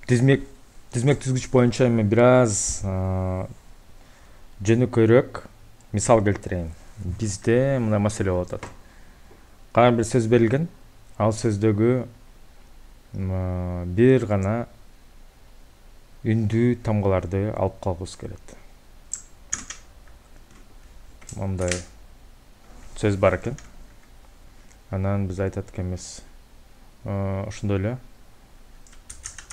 тизмек түзгүч боюнча эми бир аз жөнөкөйрөөк мисал келтирейин. Бизде мындай маселе болуп атат. Кайра бир сөз берилген, ал сөздөгү бир гана үндүү тамгаларды алып калгыбыз келет. Мындай сөз бар экен. Анан биз айтат экенбиз. Ошондой эле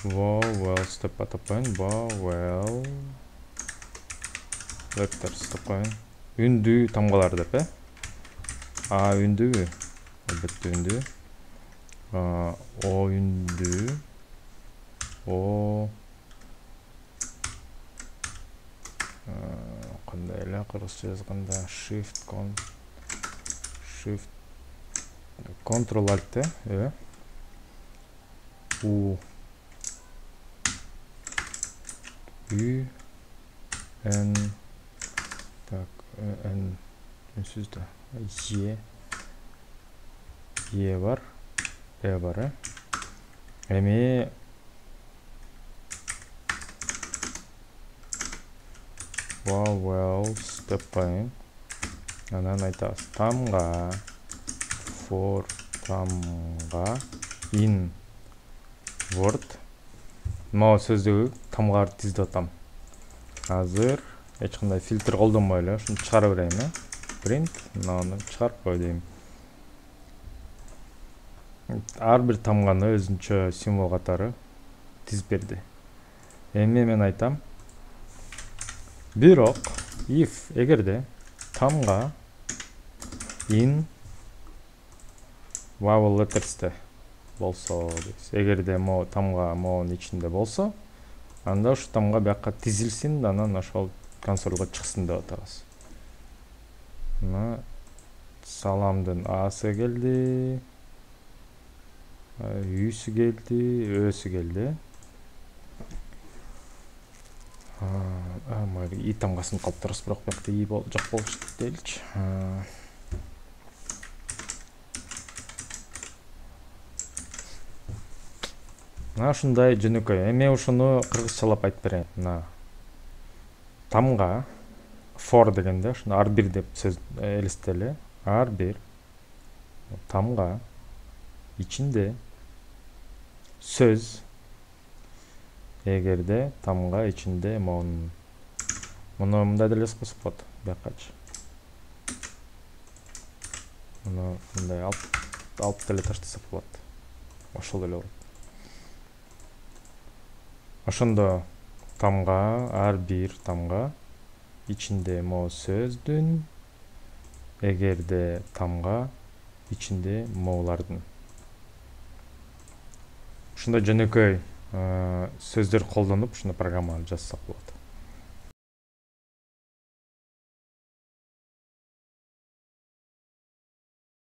vowels деп атап коеюн. Vowel letters деп коеюн. Үндүү тамгалар деп, А үндүүбү? Албетте үндүү. О үндүү. О кандай эле кыргызча жазганда shift Ctrl Alt, U Ü N так N үнсүз да Е бар, Е бар. Эми vowels деп коеюн. Анан айтабыз тамга for тамга in word. Могу сөздөгү тамгаларды тизип атам. Азыр эч кандай фильтр колдонбой эле ушуну чыгарып берейин, Print, мынаны чыгарып кой дейм. Ар бир тамганы өзүнчө символ катары тизип берди. Эми мен айтам. Бирок if эгерде тамга in vowel letters'te болсо, эгерде тамга моунун ичинде болсо, анда ушу тамга бияка тизилсин, анан ошол консольго чыксын деп атабыз. Мына саламдын Асы келди, Үсү келди, Өсү келди. И тамгасын калыптырабыз, бирок бияқта И жок болуш дейилчи. Мына ушундай жөнөкөй. Эми ушуну кыргызчалап айтып берейин. Мына тамга for дегенде ушуну ар бир деп сөз элестели. Ар бир тамга ичинде сөз, эгерде тамга ичинде муну мындай деле жазсак болот. Биякачы. Муну мындай алып деле таштасак болот. Ошол эле болот. Ошондо тамга, ар бир тамга ичинде сөздүн, эгерде тамга ичинде моулардын. Ушундай жөнөкөй сөздөр колдонуп ушуну программаны жазсак болот.